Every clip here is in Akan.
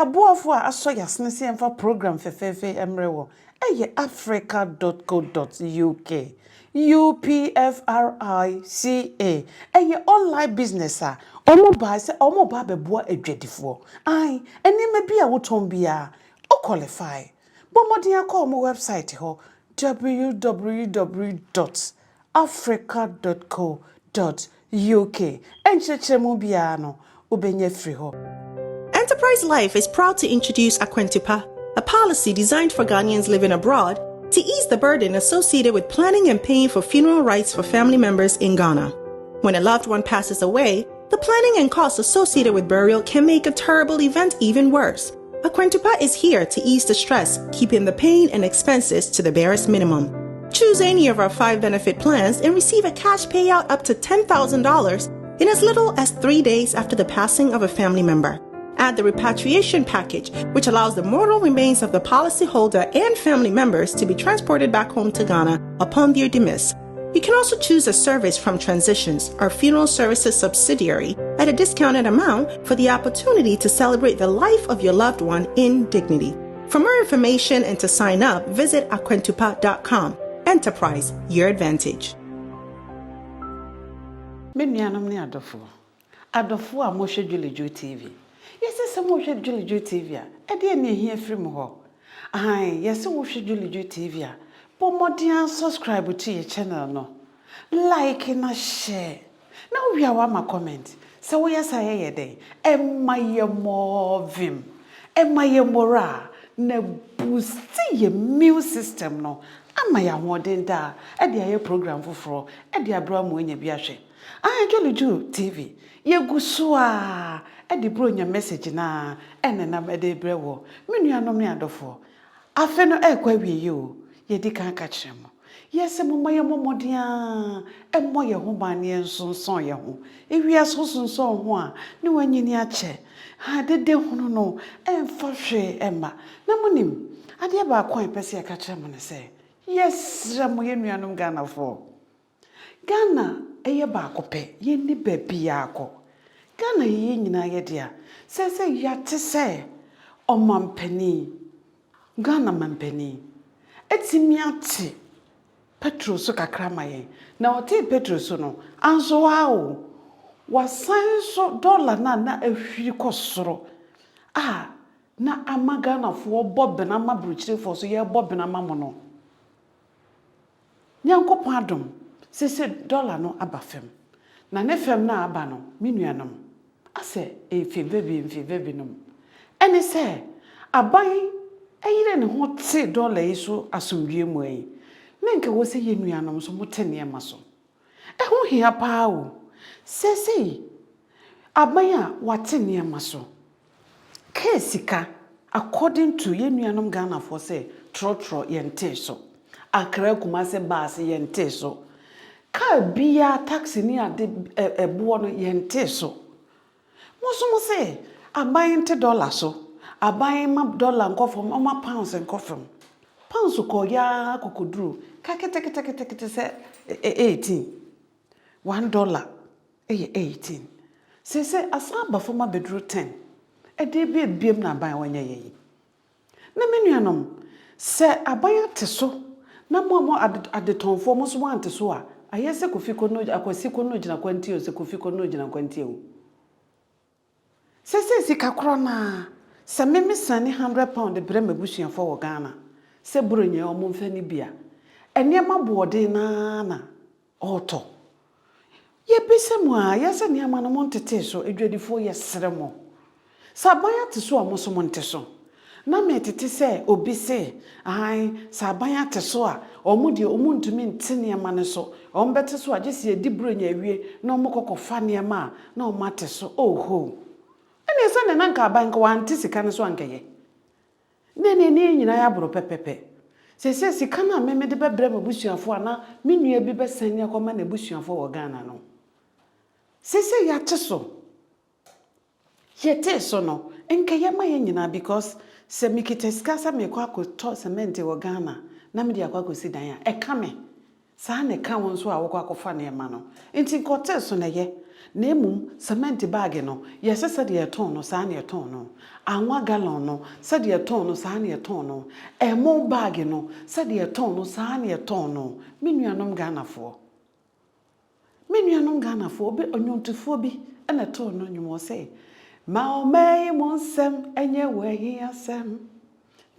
aboafo a aso yasne se emfa program fefefe emrewo eye africa.co.uk UPFRICA eye online business a omo ba beboa adwadifo ai enima bia woton bia o qualify bomodin akọ omo website ho www.africa.co.uk enchechemu bia no obenya free ho. Enterprise Life is proud to introduce Akwentupa, a policy designed for Ghanaians living abroad to ease the burden associated with planning and paying for funeral rites for family members in Ghana. When a loved one passes away, the planning and costs associated with burial can make a terrible event even worse. Akwentupa is here to ease the stress, keeping the pain and expenses to the barest minimum. Choose any of our 5 benefit plans and receive a cash payout up to $10,000 in as little as 3 days after the passing of a family member. Add the repatriation package, which allows the mortal remains of the policyholder and family members to be transported back home to Ghana upon their demise. You can also choose a service from Transitions, our funeral services subsidiary, at a discounted amount for the opportunity to celebrate the life of your loved one in dignity. For more information and to sign up, visit akwentupa.com. Enterprise, your advantage. Menianom ne adofo a mo hwe Julie Juu TV. Yes, some mo hwe Julie Juu TV a e de na ehia free mo ho. Ai, yes wo hwe Julie Juu TV a pomodian subscribe to your channel no. Like na share. Na we are ma comment. So we yes aye dey. Emaye movim. Emaye mora na boost your immune system no. Amaya hoden da. E de aye program foforo. E de abra mo nya bi ahwe. Julie Juu TV. Ye gusua. E de bro nya message na. Enenam e de brewo. Menuanom ne adofo. Afe no e kwa wie yo. Ye di kan ka kire mo. Yes mo maye momodia. E mo ye ho ba ne nsonson ye ho. E wi asonsonson ho a ne wanyini a che. Ha dede hono no emfa hwe emma. Na monim. Ade ba kwan pese ye ka kire mo ne se. Yes, ramo ye nuanom Ghana fo. Ghana eye ba akope ye ni baby akọ. Ghana ye nyina ye dia. Se ya te se omampani. Ghana mampani. Etimi ate petrol so kakra maye. Na ote petrol so no anso wa o. Wasan so dollar na ehwiri kosoro. Na ama Ghana fo bob na ma bruchire fo so ye bob na ma mo no. Nyankopon adom se dollar no aba fem na ne fem na aba no menuanom ase mfi nom ene se aban eyire ne ho te dollar yi so asomdue mu yi menke wo se yenuanom so motene ema so ho hia paa o se aban a watene ema so kesika according to yenuanom Ghana for say trotro yente so akra Kumase bus yente so ka bia taxi ni ade ebo no yente so mo say aban te dollar so aban ma dollar nkofom o ma pounds nkofom pounds ko ya kokoduru ka kete se 18 $1 18 se asaba fo ma bedru 10 e de biem na aban wanya yi na menuanom se aban te so na mo adetonfo mo so wante so a ayese kofiko no akwasi ko no gina kwanti o se kofiko no gina kwanti o se sika kro na se memisane £100 bre mabusuafo wo Ghana se bronya o mo mfa ni bia ene ma boode na oto ye besemu a yese ne ama no mo ntete so edwadifo ye seremo sabaya te so a mo so mo ntete so na metete se obi se sabanya te so a omudi omuntumi ntene ma ne so ombete so agese edi bronya awie na omokokofa ne ma na omate so oho ene se ne nanka abanka wante sika ne so ankaye ne nyina ya bro pepepe se sika na memede bebre mabusuafo ana menua bi besane akoma na busuafo wo Ghana no se ya te so yete so no enkaye ma ye nyina because se mikite skasa me kwa ko to cement wo Ghana na me dia kwa ko si dan a e ka me saa ne ka won so a wokọ akọfa ne ma no enti kote so na ye na emum cement bag no yesese de eton no saa ne eton no anwa gallon no se de eton no saa ne eton no emo bag no se de eton no saa ne eton no menuanom Ghanafo obi onyontifo bi ena ton no nwumo se ma o mai monsem enye wahi asem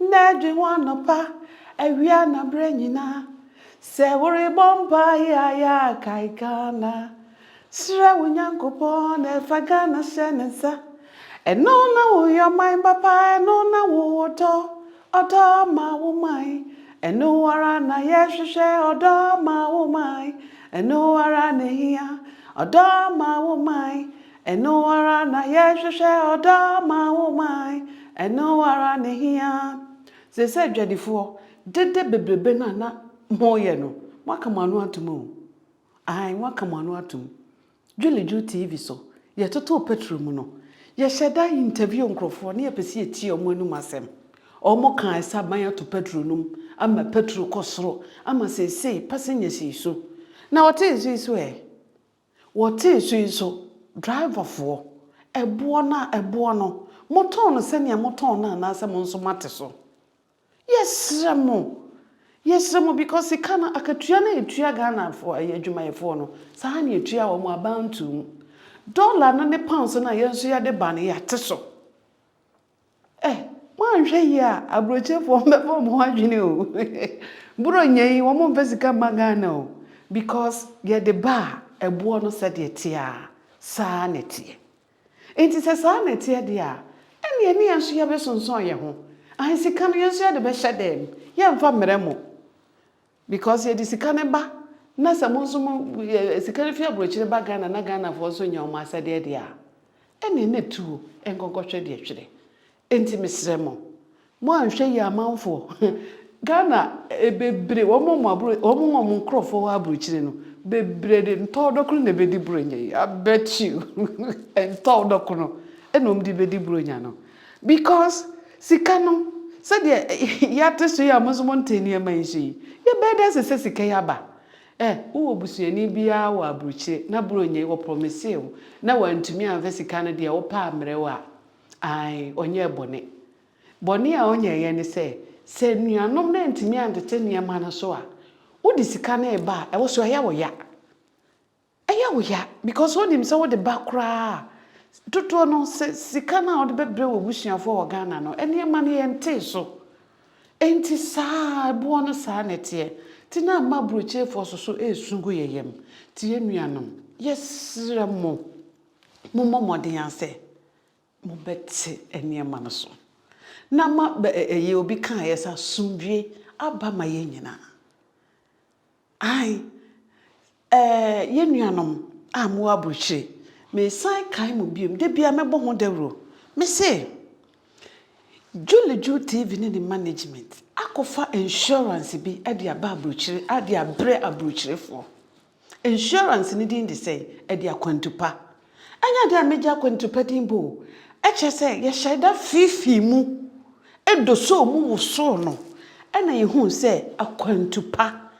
na dwe wanopa awia na branyina se wori bomba ya kaikana sra wunyankopon e fagana shenensa eno na wo your mind papa eno na wo odo ma wo mai eno ara na yehwehwe odo ma wo mai eno ara na hia odo ma wo mai eno ara na yehwehwe odo ma wo mai eno ara na hia se dwadifo dede bebrebe na moye no wakamanu atumu ai wakamanu atumu Julie Juu Tv so ye toto petrol mu no ye sheda interview nkrofo na ye pese etie omo anu masem omo kan esa ban to petrol num ama petrol kosoro ama sesei passenger so na what is so driver for ebo no motor no se ne motor na asa mo nso mate so yes remo because ikana akatua na etua Ghana for adwumayefo no saa na etua wo mo abantu dollar no ne pounds na yenso ya de ba ne ya teso mo anhwe ya abrochefo mbefo mo adwene o buro nyei wo mo mfesika magana o because ye de ba ebo no se de tia saa ne tie enti se saa ne tie de a ene yenso ya besonson ye ho sika no yenso ya de be hyedem ye mfa mremo because ye disika ne ba na samonso sika ne fi abrochire ba Ghana na Ghana fo so nya o ma sade de a ene na tu enkonkotwe de twere enti mesremo mo anhwe ya amanfo Ghana bebre wo mo nkrofo wa abrochire no bebre de ntodokro na bedi bronya I bet you ntodokro ene omdi bedi bronya no because sika no said ya teso ya mozomo nteni amanshi ye beda se sika ya ba wo obusuani bia wa abruchire na bronye wo promise wo na wantumi anfa sika no de wo pa amre wa ai onye bone a onye ye ne se nuanom na ntumi antete niam na so a wo di sika na e ba wo so ya wo ya because wo dim se wo de ba kra toto no sika na ode bebre wo busuafo wo Ghana no ene ma ne yente so enti saa bo no saa netie ti na ma broche fo so esungu yeyem ti enuanom yesre mo moden ase mo beti ene ma no so na ma ye obi kan yesa sumdwe aba ma ye nyina ai yenuanom amu abroche me sai kai mu biem de bia mebo ho dawro me say Julie Juu TV ne management akofa insurance bi ade aba abrochire ade abre abrochirefo insurance ni din de say ade akwantupa anya de ameja akwantupa din bo eche say ye sheda fifi mu edoso mu woso no ena ye hu say akwantupa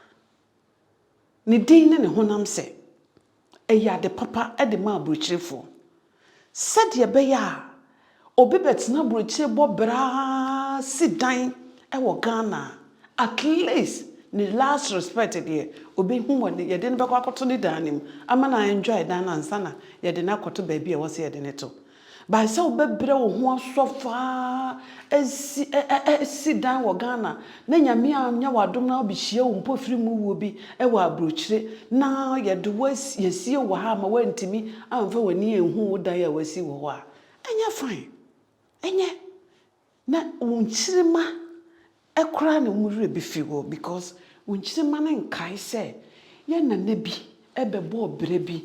ni din ne honam say eyade papa ede ma abrochirefo sede be ya obi betina abrochire bo bra sidan wo Ghana at least ni last respect de obi hu woni ye de ne bekwa akoto ni danim ama na enjoy dan na nsana ye de na akoto ba bi e wo se ye de ne to ba se obebre wo ho asofa esi dan wo Ghana na nyame anya wadom na obihia wo mpofiri mu wo bi e wo abrochire na ye de yesie wo ha ma wantimi amfa wani ehu wo dan ya wasi wo ho a enya fine enye na unchirima ekura na umure bifiwo because unchirima na nkai se ye na nabi ebebo obere bi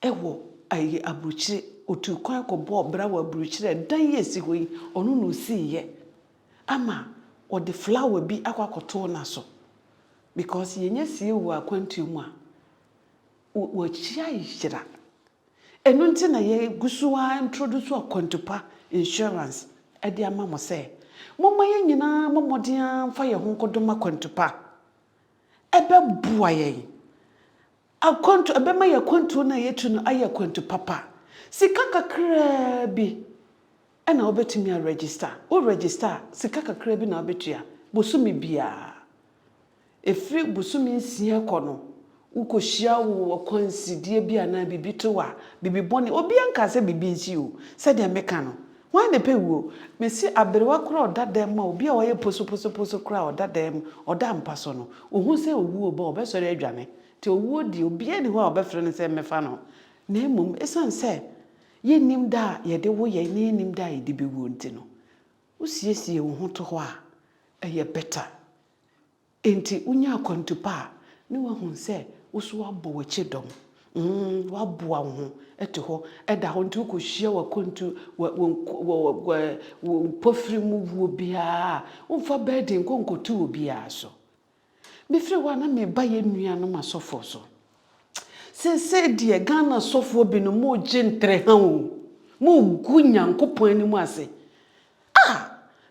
ewo ayi abrochire otu kwan ko bo obra wa abrochire dan yesi hoyi onu no si ye ama o de flower bi akwakoto na so because yenye sie wo akwantu mu a wo chia yira enu nti na ye gusuwa introduce akwantupa insurance edi ama mo se moma ye nyina momodia mfa ye ho kodoma akwantupa ebe bua yen akwantu ebe ma yakwantu na yetu no ayakwantu papa sika kakra bi ena obetumi a register o register sika kakra bi na obetua bosumi bia efri bosumi nsia kono ukohia wo kwansidie bia na bibitowa bibibone obi anka se bibi nsi o se de meka no wan de pe wo mesi aberewa kura odadam ma obi a waye poso kura odadam oda mpaso no ohu se owu oba obesore adwane te owu di obi ani ho a obefre ne se mefa no na emum esan se ye nim da ye de wo ye ne nim da ye de bewu nti no usiesie wo ho to ho a eye better enti unya kontupa ni wa hu se usu wabo wachedom wabo ho ete ho eda ho ntu ko hia wa kontu wo pofri mu wo bia umfa bedin konkotu obia so bifre wa na me ba ye nua no masofo so se die Ghana sofo bi no mo gentre ha o mo gunyankopon ani mu ase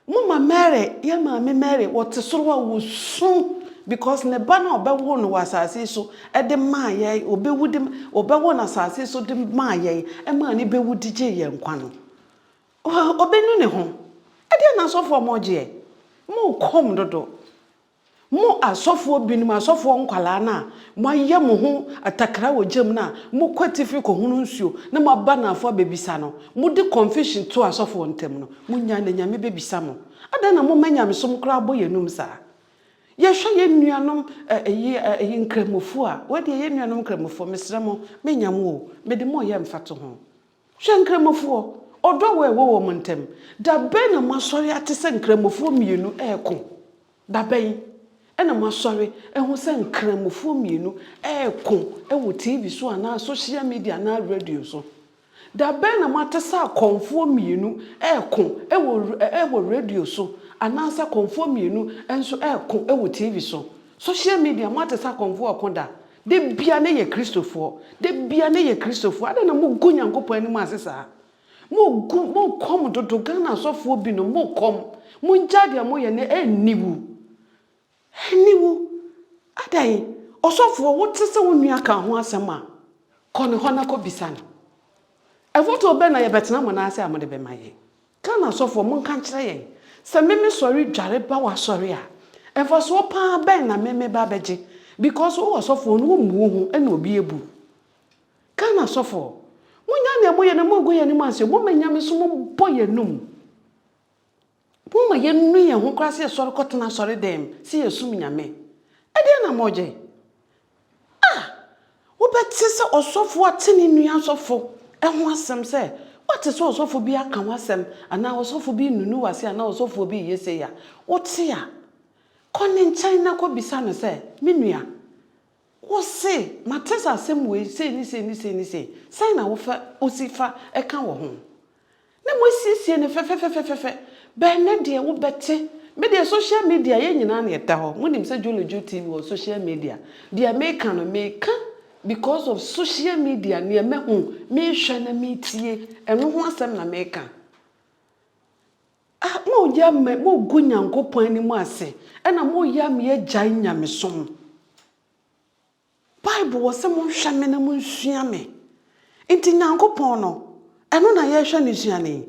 mo ma mere ya ma me mere wote soro wa wo sun because ne ba na obewo no wasase so e de ma ye obewudi obewo na asase so de ma ye e ma ni bewudi je ye nkwa no obenu ne ho e de na sofo mo je mo kom dodo mo asofo binum asofo nkwala na mo aye mo ho atakra wo gem na mo kwatifi ko hunu nsuo na mo ba na afo bebisa no mo de confusion to asofo ntem no mo nya na nyame bebisa mo ada na mo manyame som kra boyenum sa ye hwe ye nuanom eyi nkramofo a wode ye nuanom nkramofo mesra mo menyam wo me de mo ye mfato ho hwe nkramofo odo we wo mo ntem da be na mo asori atese nkramofo mienu eko da ben ena mo asori ehu se nkramofo mienu eko ewo TV so ana social media na radio so da be na mo atese akonfo mienu eko ewo radio so anasa konfo mienu enso eko ewo TV so social media mo atese akonfo akonda de bia na ye Christopher de bia na ye Christopher ada na mo gunyankopon ani mo asesa mo kom dodo Ghana sofo bi no mo kom mo njade mo ye ne eniwu adai osofo wo tese wo nua ka ho asema kone hona ko bisana efoto be na ye betena mo na ase amode be maye Ghana sofo mo nka kire ye se meme sori dware ba wa sori a efo pa ben na meme ba beje because wo sofo no wo mu hu ena obi ebu Ghana sofo munya ne moye ne mogo ye ne manse mo manya me so mo boye num mo ma ye nu ye ho krase sori kotena sori dem si yesum nyame e de na moje wo beti se osofo ateni nua sofo e ho asem se what is osofo bi aka ho asem ana osofo bi nunu wase ana osofo bi yese ya wote ya kone nchan na ko bisa no se me nua wo se matesa asem we se ni sai na wo fa osifa e ka wo ho na mo siesie ne fe be na de wo beti me de social media ye nyina na eta ho munim se Julie Juu TV wo social media de America no meka because of social media ne me hu me hwe na me tie eno ho asem na meka mo ya me mo gunyankopon ani mu ase ena mo ya me ya gyan nyame som Bible was mo hwe me na mo nsua me enti nyankopon no eno na ye hwe ne suane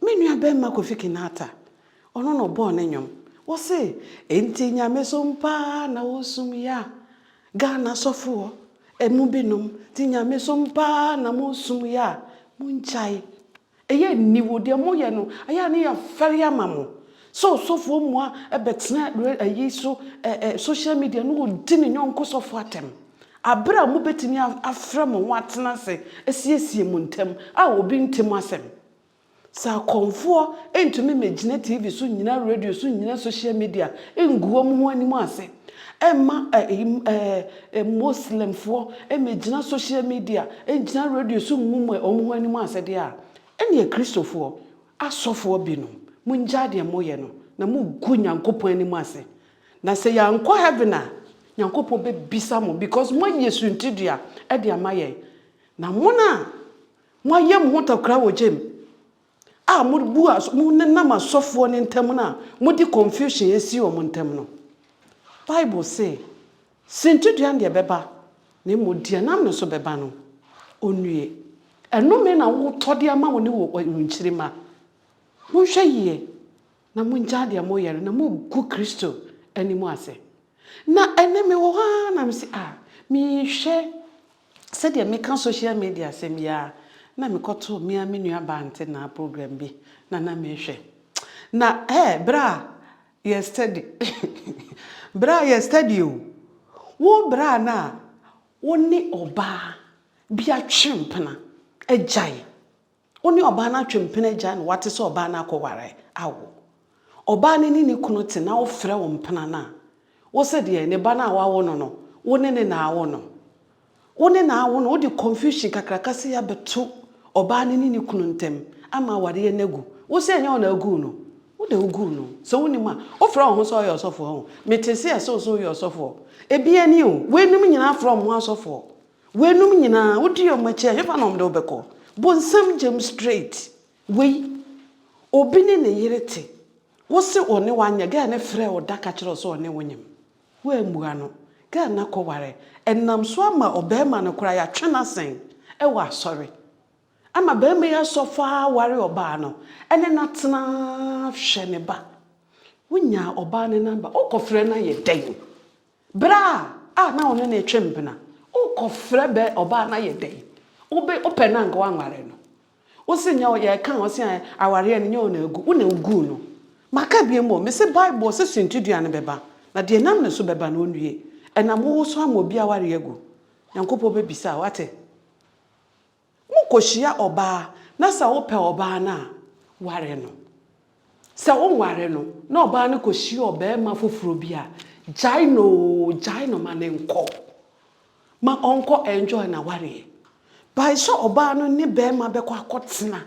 me nua be ma kofikinata ono no bo ne nyom wo se enti nyame som pa na wo sum ya Ghana sofo emu binom ti nyame som pa na mo sum ya munchai eye niwo de mo ye no aya ne ya fere amamo so sofo mu a ebetena ayi so social media no di ne nyonko sofo atem abra mo betini afra mo watena se esiesie mu ntem a obi ntem asem sa konfo entumi megina TV so nyina radio so nyina social media enguo mu ho animu ase emma muslim fo emegina social media engina radio so ngumu omu ho animu ase de a ene Christopher asofo binom munjade moye no na mu gunyankopon animu ase na se yankọ heaven a nyankopon be bisa mo because mo Yesu ntidua e de amaye na mo na mo ayem ho takra wo gem mo bua mo na masofo ne ntem na mo di confusion esi o mo ntem no Bible say Sintuduan de beba ne modia nam no so beba no onue enome na wo tode ama wo ne wo nchirima mo hwe yie na mo nja de mo yere na mo gu Kristo animu ase na eneme wo ha na msi mi hwe se de me kan social media sem ya na me koto me nua bante na program bi na me hwe na bra yesterday bra yesterday wo bra na woni oba bia twempena ejai woni oba na twempena ejai no wate so oba na akoware awo oba ne ni kunu te na wo frɛ wo mpena na wo se de ne ba na awo no woni ne na awo no woni na awo no wo di confusion kakraka se ya beto oba ne ni kunu ntem ama ware ye nagu wo se nya ona agu no wo de ugu no so woni ma wo frɛ wo ho so yo sofo ho metese e so yo sofo ebia ni o wenum nyina from ho asofo wenum nyina wodi yo machi hefa no mde obeko bonsam jam straight we obi ne ne yerete wo se one wanya ga ne frɛ wo daka kire so one wonyem wo amua no ga na koware enam so ama obema no kura ya twena sen e wa sorry ama be me ya sofa ware oba no ene natena hwe ne ba wonya oba ne namba okofre na ye den bra na ono na etwempena okofre be oba na ye den obe opena nga wanware no osinya ye kan osia aware ne nya ona agu una ugu no maka bie mo me se bible se sintuduan beba na de nam ne so beba na onwie enam wo so amobi aware agu yankopo be bisa wate mukoshia oba na sa wo pe oba na ware no sa wo ware no na oba ne koshia oba ma foforo bia jaino manenko ma onko enjoy na ware by so oba no ne be ma be kwa akotena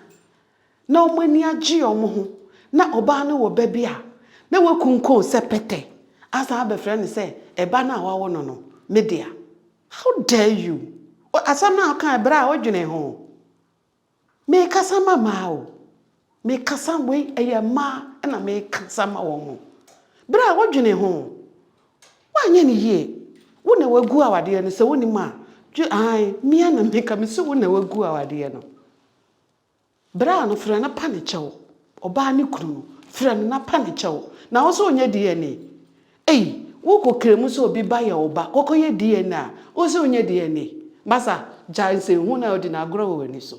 na omani agi omo ho na oba no wo ba bia na wakunko se pete asa be friend say eba na wawo no media how dare you asam na kan bra odwene ho me kasa mama o me kasa we eye ma na me kasa ma wo ho bra odwene ho wanye ni ye wo na wagu awade no se woni ma mia na me ka me se wo na wagu awade no bra no fra na panichew oba ni kunu fra na panichew na wo so onye DNA wo kokremu so obi ba ya oba kokoye DNA wo so onye DNA masa janse hu na odi na agro wo ni so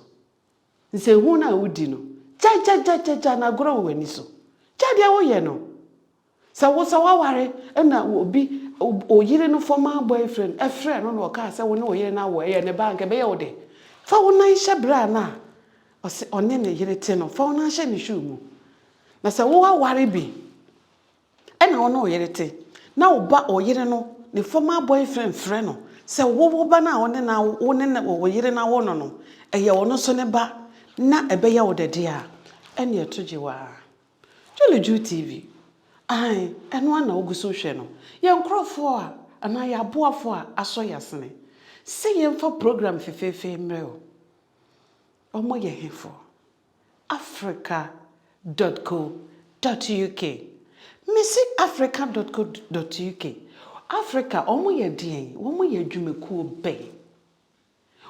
nse hu na odi no ja na agro wo ni so ja dia wo ye no sa wo ware na obi oyire no former boyfriend friend no ka say wo na oyire na wo ye ne bank be ye wo de fa wo na hye bra na one ne yire te no fa wo na hye ne shoe mu na sa wo ware bi na wo na oyire te na oba oyire no ne former boyfriend friend no se wo ba na one na oyire na wo no eye wo no so ne ba na ebe ye wo de dia ene etojiwa Julie Juu TV eno na oguso hwe no ye nkrofo ana ya boafo aso yasene se ye mfa program fefefe mreo omo ye hefo africa.co.uk misi africa.co.uk Africa omo ye dien omo ye dwumeku be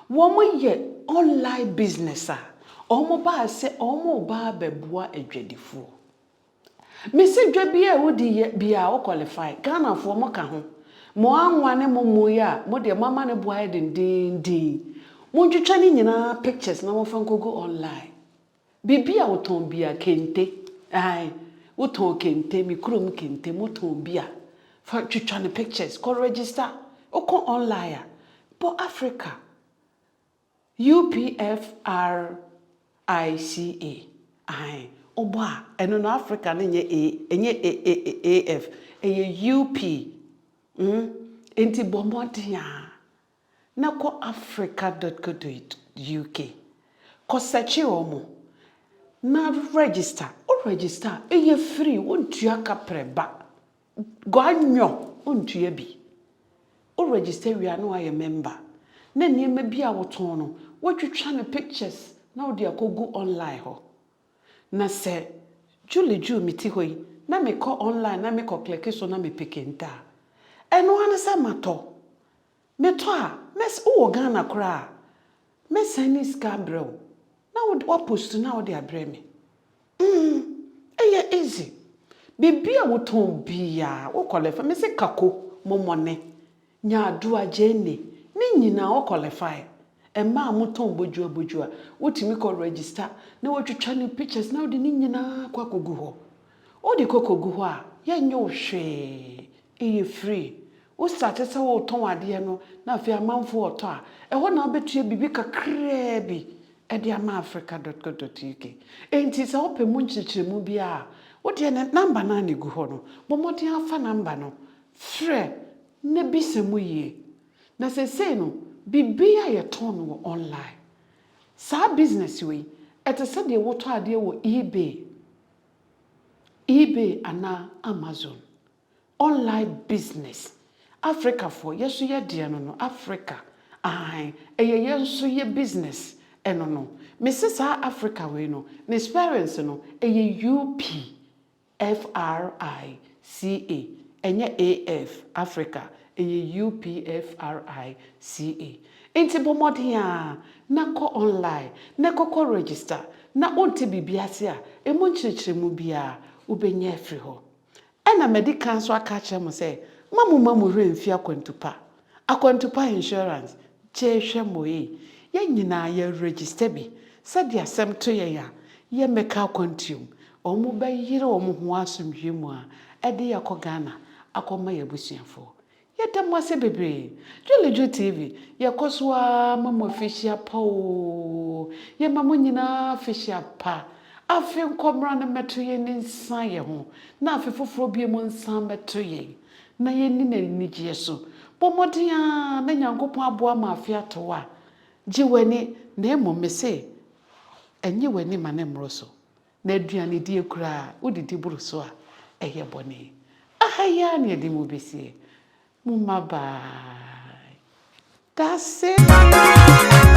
omo ye online business omo ba se omo ba beboa adwadifo misi dwa bia wodi bia wo qualify Ghana fo mo ka ho mo anwane mo ya mo de mama ne boa dindindin mo ntwetwa ni nyina pictures na mo fa nkogo online bibia wo ton bia kente wo ton kente mikrom kente mo ton bia fa twetwa ne pictures ko register o ko online bo Africa UPFRICA oba eno na Africa ne enye AF UP enti bomodia na ko africa.co.uk ko search omo na register eye free wontua kapreba gwanyo ontua bi o register wi anu aye member na niema bi a woton no wotwetwa ne pictures na odi akogu online ho na se Julie Juu miti hoi na me ko online na me ko click so na me pekenta eno ane sa mato meto a mes wo Ghana kra mes send sika brew na wo post na wo de abre me easy bibia wo ton bia wo qualify me se kako momone nya ado agene ni nyina wo qualify emma amoton bojua wotimi ko register na wotwetwa ni pictures na wo de ni nyina kwa kogu ho o de kokogu ho a ye nyo hwe eye free wo start se wo ton ade no na afi amanfo oto a ho na obetue bibi kakra bi ediamaafrica.co.uk enti se wo pemu nchichiremu bia wo de number na ne gu ho no momodi afa number no frɛ ne bisemu yie na se no bibia ye ton wo online sa business we etese de woto ade wo eBay ana Amazon online business Africa for yeso ye de no Africa yenso ye business eno no Mrs. Africa we no ne experience no UPFRICA enye AF Africa UPFRICA enti bomodi a na ko online na ko register na onte bibiase a emu nchirechiremu bia ubenye free ho ena medical so aka chere mo say mamu remfi akwantupa insurance chehwe moyi ye nyina ye register bi said asem to ye ya ye meka quantum omu bayire omu ho asomhwe mu a ede yakọ Ghana akoma ye busuafo ye dem wase bebre Juu Tv ye koswa mama official pa o ye mama nyina official pa afi nkomra na meto ye ni nsan ye ho na afi foforo bie mu nsan meto ye na ye ni na nigye so pomodi a na nyankopon aboa ma afi atowa jiweni na emomese enye wani mane mroso na aduane die kura udidi buru so a eye bone ahaya na edi mu besie mumaba that's it